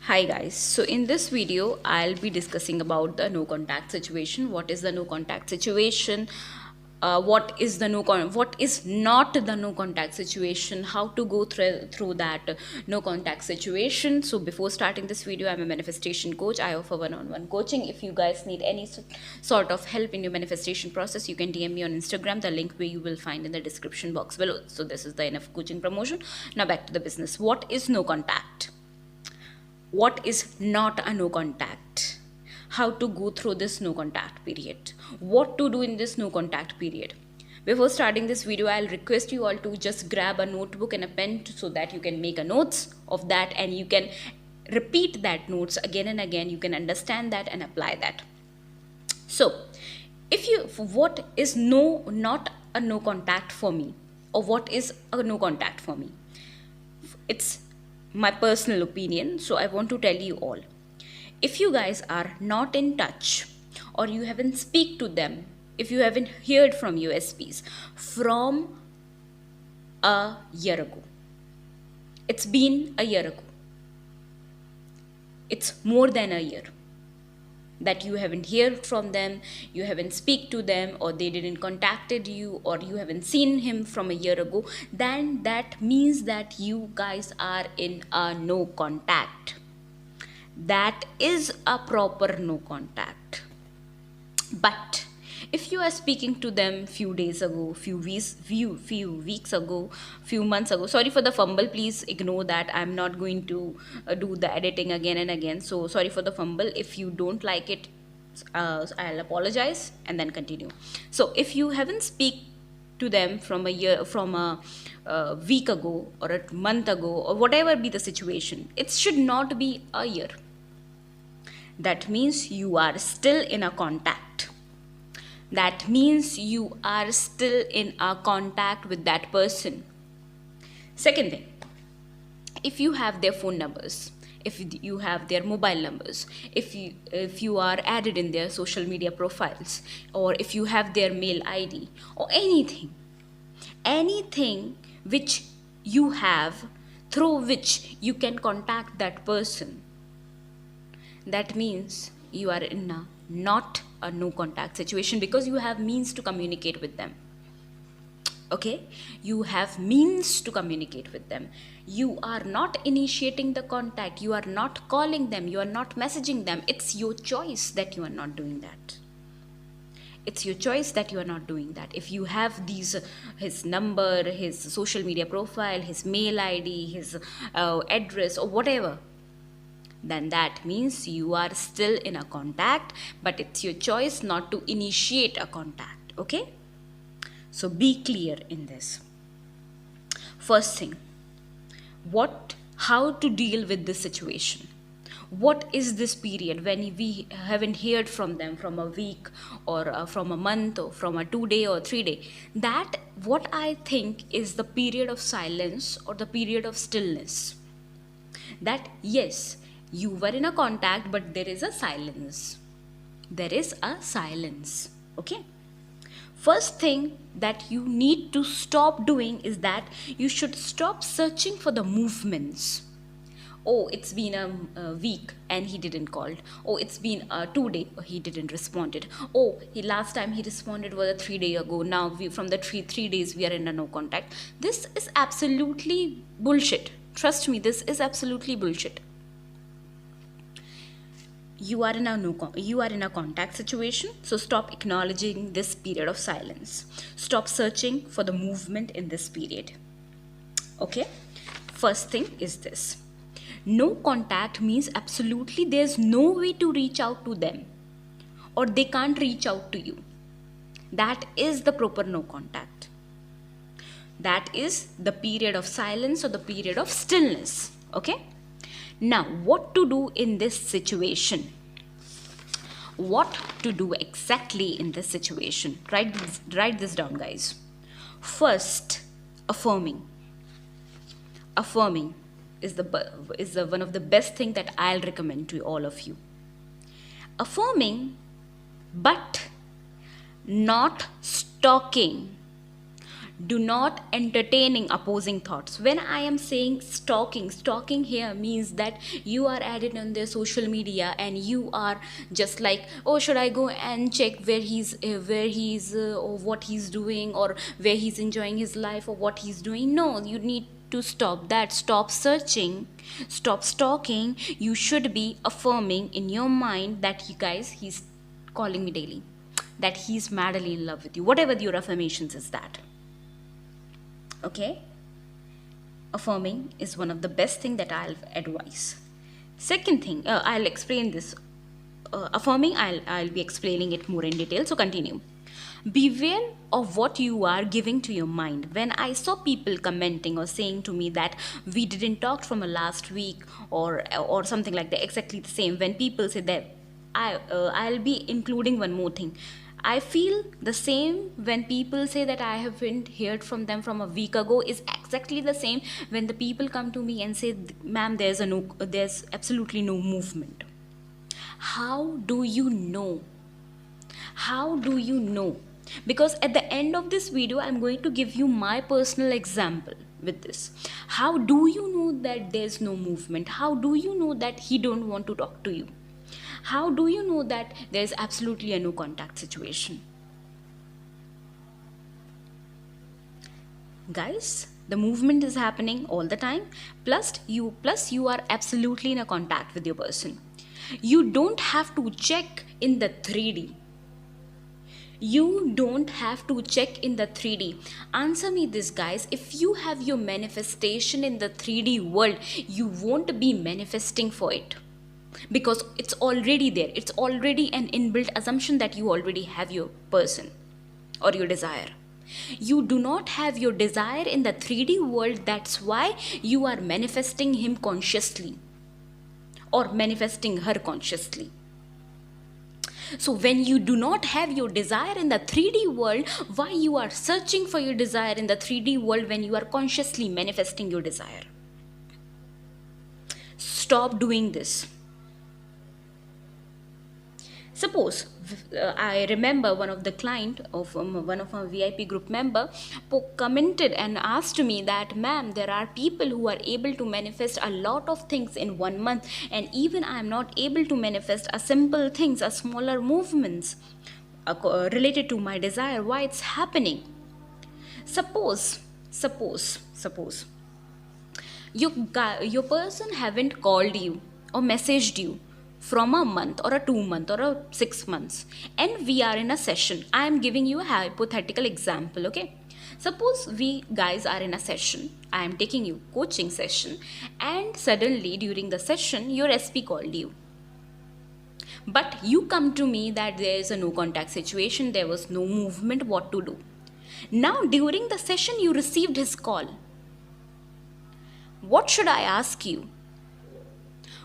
Hi guys, so in this video I'll be discussing about the no contact situation. What is the no contact situation? What is the what is not the no contact situation? How to go through that no contact situation? So before starting this video, I'm a manifestation coach. I offer one-on-one coaching. If you guys need any sort of help in your manifestation process, you can DM me on Instagram. The link where you will find in the description box below. So this is the enough coaching promotion. Now back to the business. What is no contact? What is not a no contact, how to go through this no contact period, what to do in this no contact period. Before starting this video, I'll request you all to just grab a notebook and a pen so that you can make a notes of that and you can repeat that notes again and again. You can understand that and apply that. So if you, what is not a no contact for me, or what is a no contact for me, it's my personal opinion, so I want to tell you all. If you guys are not in touch, or you haven't speak to them, if you haven't heard from USPs from a year ago, it's been a year ago, it's more than a year that you haven't heard from them, you haven't speak to them, or they didn't contacted you, or you haven't seen him from a year ago, then that means that you guys are in a no contact. That is a proper no contact. But if you are speaking to them few days ago, few weeks ago, few months ago, sorry for the fumble, please ignore that. I'm not going to do the editing again and again, so sorry for the fumble. If you don't like it, I'll apologize and then continue. So if you haven't speak to them from a year, from a week ago or a month ago, or whatever be the situation, it should not be a year. That means you are still in a contact. That means you are still in a contact with that person. Second thing, if you have their phone numbers, if you have their mobile numbers, if you are added in their social media profiles, or if you have their mail ID, or anything which you have through which you can contact that person, that means you are in a not a no contact situation, because you have means to communicate with them. Okay, you have means to communicate with them. You are not initiating the contact, you are not calling them, you are not messaging them. It's your choice that you are not doing that. It's your choice that you are not doing that. If you have these, his number, his social media profile, his mail ID, his address, or whatever, then that means you are still in a contact, but it's your choice not to initiate a contact. Okay, so be clear in this. First thing, how to deal with this situation. What is this period when we haven't heard from them from a week, or from a month, or from a 2 day or 3 day? That, what I think, is the period of silence or the period of stillness. That yes, you were in a contact, but there is a silence. There is a silence. Okay. First thing that you need to stop doing is that you should stop searching for the movements. Oh, it's been a week and he didn't call. Oh, it's been 2 day, he didn't responded. Oh, he last time he responded was a 3 day ago. Now from the 3 days we are in a no contact. This is absolutely bullshit. Trust me, this is absolutely bullshit. You are in a contact situation, so stop acknowledging this period of silence. Stop searching for the movement in this period. Okay, first thing is this: no contact means absolutely there's no way to reach out to them, or they can't reach out to you. That is the proper no contact. That is the period of silence or the period of stillness. Okay, now what to do in this situation? What to do exactly in this situation? Write this down, guys. First, affirming is the one of the best thing that I'll recommend to all of you. Affirming, but not stalking, Do not entertaining opposing thoughts. When I am saying stalking here means that you are added on their social media and you are just like, oh, should I go and check or what he's doing, or where he's enjoying his life, or what he's doing. No, you need to stop that. Stop searching, stop stalking. You should be affirming in your mind that, you guys, he's calling me daily, that he's madly in love with you, whatever your affirmations is that. Okay, affirming is one of the best thing that I'll advise. Second thing, I'll explain this. Affirming, I'll be explaining it more in detail, so continue. Beware of what you are giving to your mind. When I saw people commenting or saying to me that we didn't talk from a last week, or something like that, exactly the same. When people say that, I'll be including one more thing. I feel the same when people say that I haven't heard from them from a week ago, is exactly the same when the people come to me and say, ma'am, there's absolutely no movement. How do you know? How do you know? Because at the end of this video, I'm going to give you my personal example with this. How do you know that there's no movement? How do you know that he don't want to talk to you? How do you know that there's absolutely a no contact situation? Guys, the movement is happening all the time, plus you are absolutely in a contact with your person. You don't have to check in the 3D. You don't have to check in the 3D. Answer me this, guys. If you have your manifestation in the 3D world, you won't be manifesting for it, because it's already there. It's already an inbuilt assumption that you already have your person or your desire. You do not have your desire in the 3D world. That's why you are manifesting him consciously or manifesting her consciously. So when you do not have your desire in the 3D world, why you are searching for your desire in the 3D world when you are consciously manifesting your desire? Stop doing this. Suppose I remember one of the client of one of our VIP group member commented and asked me that, ma'am, there are people who are able to manifest a lot of things in 1 month, and even I am not able to manifest a simple things, a smaller movements related to my desire. Why it's happening? Suppose your person haven't called you or messaged you from a month or a 2 month or a 6 months, and we are in a session. I am giving you a hypothetical example. Okay, suppose we guys are in a session. I am taking you coaching session, and suddenly during the session your SP called you, but you come to me that there is a no contact situation, there was no movement. What to do? Now during the session you received his call. What should I ask you?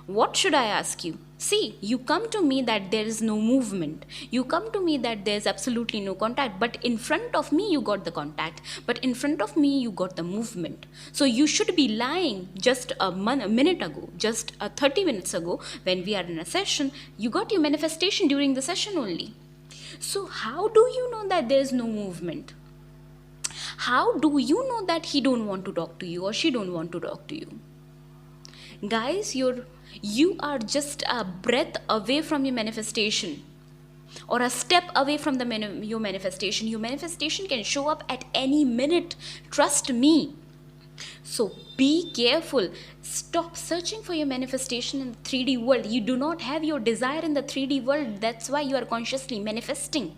What should I ask you? See, you come to me that there is no movement. You come to me that there is absolutely no contact. But in front of me, you got the contact. But in front of me, you got the movement. So you should be lying. Just a minute ago, just 30 minutes ago, when we are in a session, you got your manifestation during the session only. So how do you know that there is no movement? How do you know that he don't want to talk to you or she don't want to talk to you? Guys, you are just a breath away from your manifestation, or a step away from your manifestation. Your manifestation can show up at any minute. Trust me. So be careful. Stop searching for your manifestation in the 3D world. You do not have your desire in the 3D world. That's why you are consciously manifesting.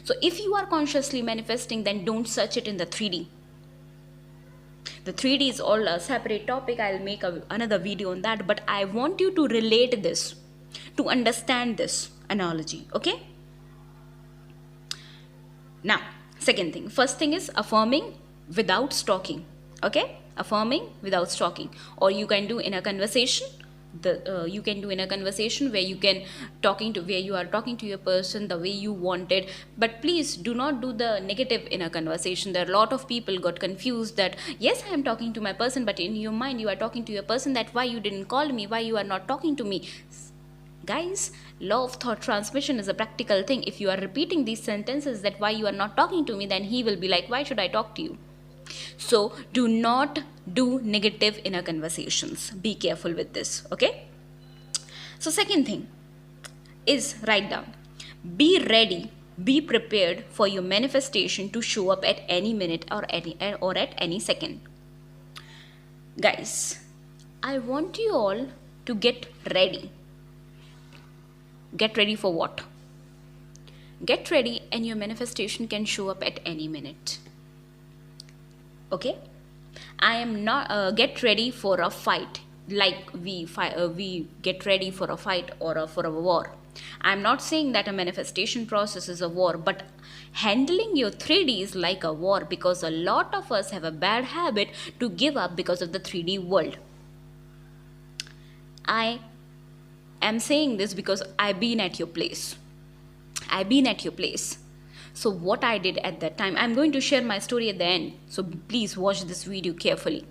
So if you are consciously manifesting, then don't search it in the 3D. The 3D is all a separate topic. I'll make another video on that. But I want you to relate this, to understand this analogy. Okay? Now, second thing. First thing is affirming without stalking. Okay? Affirming without stalking. Or you can do in a conversation. You can do in a conversation where you are talking to your person the way you wanted. But please do not do the negative in a conversation. There are a lot of people got confused that yes, I am talking to my person, but in your mind you are talking to your person that why you didn't call me, why you are not talking to me. Guys, law of thought transmission is a practical thing. If you are repeating these sentences that why you are not talking to me, then he will be like, why should I talk to you? So do not do negative inner conversations. Be careful with this, okay? So second thing is, write down. Be ready, be prepared for your manifestation to show up at any minute or at any second. Guys, I want you all to get ready. Get ready for what? Get ready and your manifestation can show up at any minute. Okay? I am not get ready for a fight, like we get ready for a fight or for a war. I'm not saying that a manifestation process is a war, but handling your 3D is like a war, because a lot of us have a bad habit to give up because of the 3D world. I am saying this because I've been at your place. So what I did at that time, I'm going to share my story at the end. So please watch this video carefully.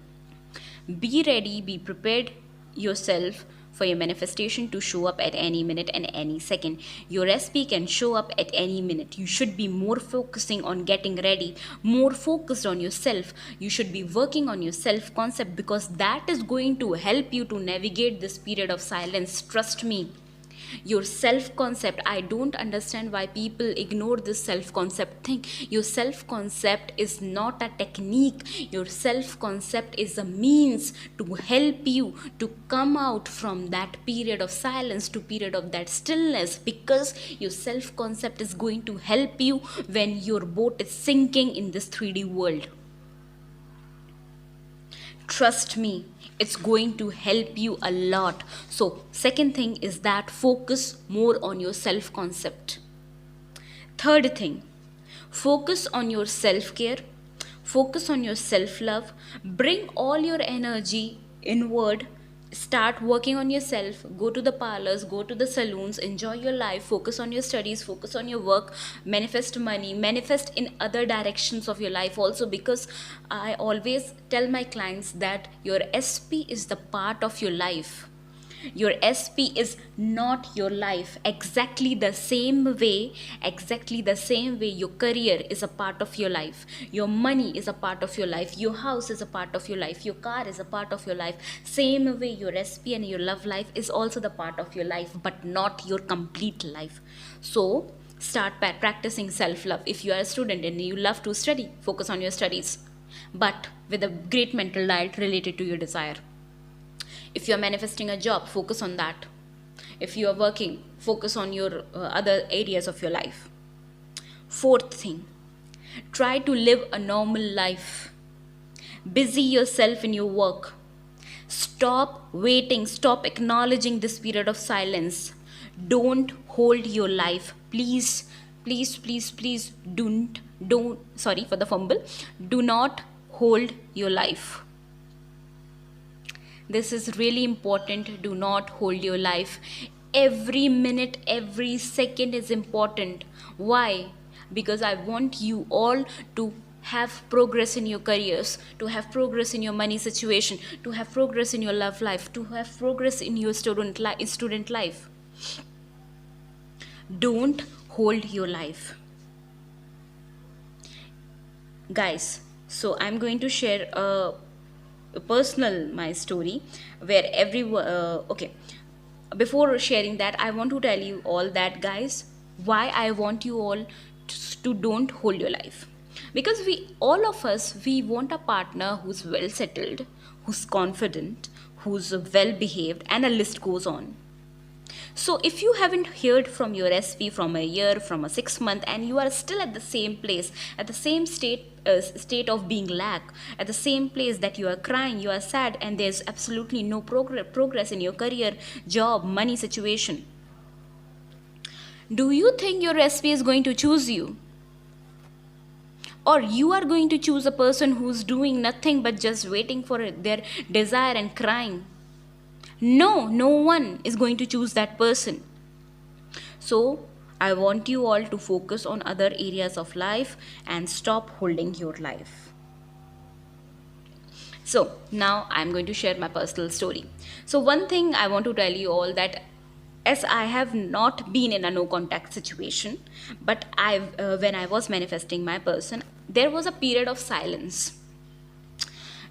Be ready, be prepared yourself for your manifestation to show up at any minute and any second. Your SP can show up at any minute. You should be more focusing on getting ready, more focused on yourself. You should be working on your self-concept, because that is going to help you to navigate this period of silence. Trust me. Your self-concept, I don't understand why people ignore this self-concept thing. Your self-concept is not a technique. Your self-concept is a means to help you to come out from that period of silence to period of that stillness, because your self-concept is going to help you when your boat is sinking in this 3D world. Trust me, it's going to help you a lot. So second thing is that focus more on your self-concept. Third thing, focus on your self-care, focus on your self-love, bring all your energy inward. Start working on yourself. Go to the parlors, go to the saloons, enjoy your life, focus on your studies, focus on your work, manifest money, manifest in other directions of your life also, because I always tell my clients that your SP is the part of your life. Your SP is not your life. Exactly the same way your career is a part of your life. Your money is a part of your life. Your house is a part of your life. Your car is a part of your life. Same way your SP and your love life is also the part of your life, but not your complete life. So start by practicing self-love. If you are a student and you love to study, focus on your studies, but with a great mental diet related to your desire. If you are manifesting a job, focus on that. If you are working, focus on your other areas of your life. Fourth thing, try to live a normal life. Busy yourself in your work. Stop waiting, stop acknowledging this period of silence. Don't hold your life. Please, don't, sorry for the fumble. Do not hold your life. This is really important. Do not hold your life. Every minute, every second is important. Why? Because I want you all to have progress in your careers, to have progress in your money situation, to have progress in your love life, to have progress in your student life. Don't hold your life. Guys, so I'm going to share my story where okay, before sharing that, I want to tell you all that, guys, why I want you all to don't hold your life. Because all of us want a partner who's well settled, who's confident, who's well behaved, and a list goes on. So if you haven't heard from your SP from a year, from a 6 month, and you are still at the same place, at the same state of being lack, at the same place that you are crying, you are sad, and there's absolutely no progress in your career, job, money situation, do you think your SP is going to choose you? Or you are going to choose a person who's doing nothing but just waiting for their desire and crying? No one is going to choose that person. So I want you all to focus on other areas of life and stop holding your life. So now I'm going to share my personal story. So one thing I want to tell you all, that as I have not been in a no contact situation, but when I was manifesting my person, there was a period of silence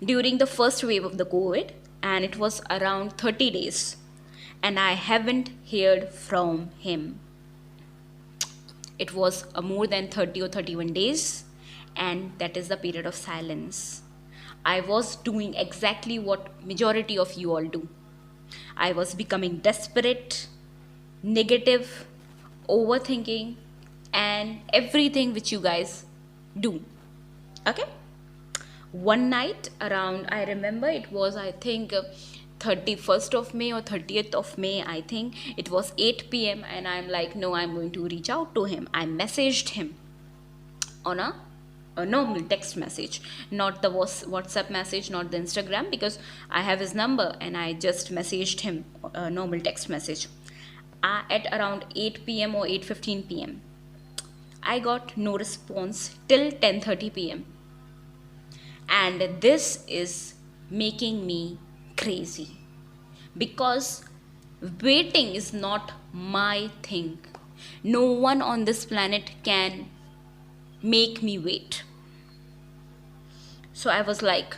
during the first wave of the COVID, and it was around 30 days, and I haven't heard from him. It was more than 30 or 31 days, and that is the period of silence. I was doing exactly what majority of you all do. I was becoming desperate, negative, overthinking, and everything which you guys do. Okay? One night around, I remember it was, I think, 31st of May or 30th of May, I think. It was 8 p.m. and I'm like, no, I'm going to reach out to him. I messaged him on a normal text message, not the WhatsApp message, not the Instagram, because I have his number, and I just messaged him a normal text message. At around 8 p.m. or 8:15 p.m. I got no response till 10:30 p.m. And this is making me crazy, because waiting is not my thing. No one on this planet can make me wait. So I was like,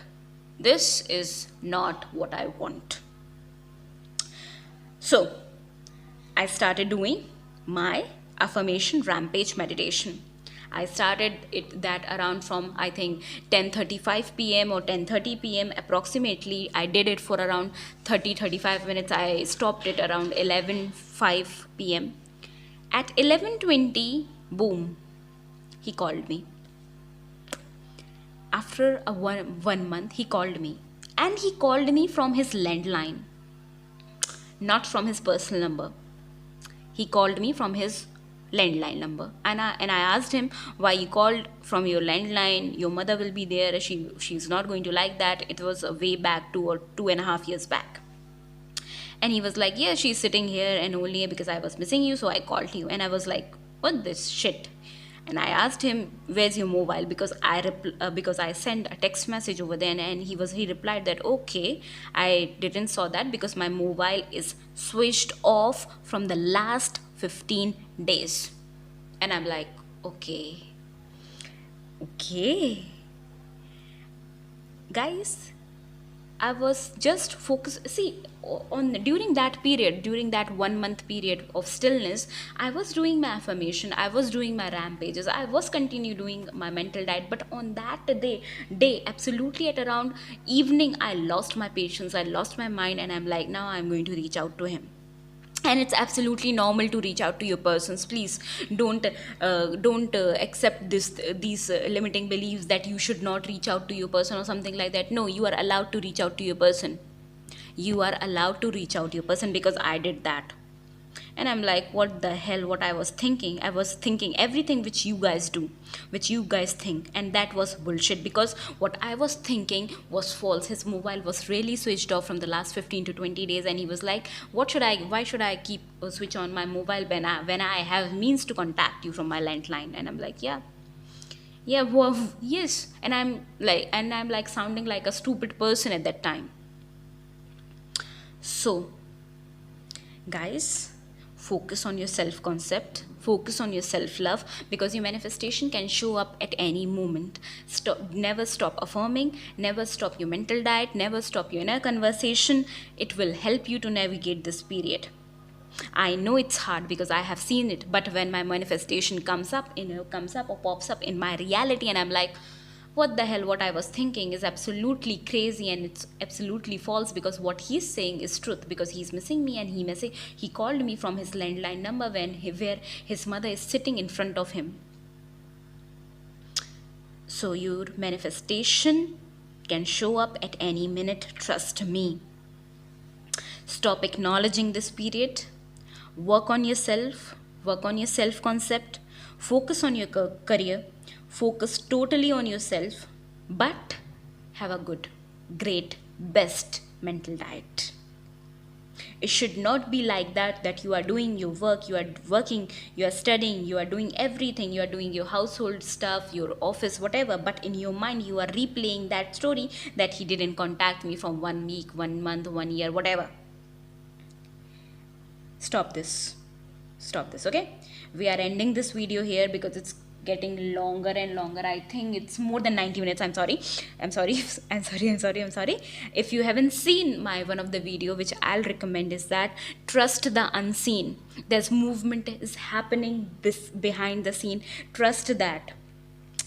this is not what I want. So I started doing my affirmation rampage meditation. I started it that around from, I think, 10:35 p.m. or 10:30 p.m. approximately. I did it for around 30-35 minutes. I stopped it around 11:05 p.m. At 11:20, boom, he called me. After one month, he called me. And he called me from his landline, not from his personal number. He called me from his landline number, and I asked him, why you called from your landline? Your mother will be there. She's not going to like that. It was way back 2.5 years back. And he was like, yeah, she's sitting here, and only because I was missing you, so I called you. And I was like, what this shit? And I asked him, where's your mobile? Because I sent a text message over there, and he replied that, okay, I didn't saw that because my mobile is switched off from the last 15 days. And I'm like, okay, guys, I was just focused. See, during that period, during that 1 month period of stillness, I was doing my affirmation, I was doing my rampages, I was continue doing my mental diet. But on that day, absolutely at around evening, I lost my patience, I lost my mind, and I'm like, now I'm going to reach out to him. And it's absolutely normal to reach out to your persons. Please don't accept these limiting beliefs that you should not reach out to your person or something like that. No, you are allowed to reach out to your person. You are allowed to reach out to your person, because I did that. And I'm like, what the hell? What I was thinking everything which you guys do, which you guys think, and that was bullshit, because what I was thinking was false. His mobile was really switched off from the last 15 to 20 days, and he was like, why should I keep switch on my mobile when I have means to contact you from my landline? And I'm like, yeah, well, yes. And I'm like sounding like a stupid person at that time. So guys, focus on your self concept, focus on your self love, because your manifestation can show up at any moment. Never stop affirming, never stop your mental diet, never stop your inner conversation. It will help you to navigate this period. I know it's hard because I have seen it, but when my manifestation comes up or pops up in my reality, and I'm like, what the hell? What I was thinking is absolutely crazy, and it's absolutely false, because what he's saying is truth, because he's missing me, and he called me from his landline number where his mother is sitting in front of him. So your manifestation can show up at any minute, trust me. Stop acknowledging this period. Work on yourself, work on your self concept, focus on your career, focus totally on yourself, but have a good, great, best mental diet. It should not be like that you are doing your work, you are working, you are studying, you are doing everything, you are doing your household stuff, your office, whatever, but in your mind you are replaying that story that he didn't contact me from 1 week, 1 month, 1 year, whatever. stop this. Okay, we are ending this video here because it's getting longer and longer. I think it's more than 90 minutes. I'm sorry. If you haven't seen my one of the video, which I'll recommend, is that trust the unseen. There's movement is happening this behind the scene. Trust that.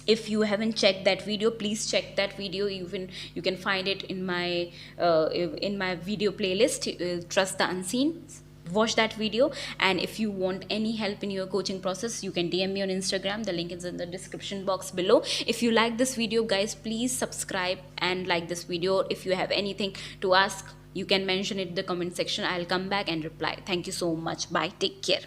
If you haven't checked that video, please check that video. You can find it in my video playlist, Trust the Unseen. Watch that video. And if you want any help in your coaching process, you can DM me on Instagram. The link is in the description box below. If you like this video, guys, please subscribe and like this video. If you have anything to ask, you can mention it in the comment section. I'll come back and reply. Thank you so much. Bye, take care.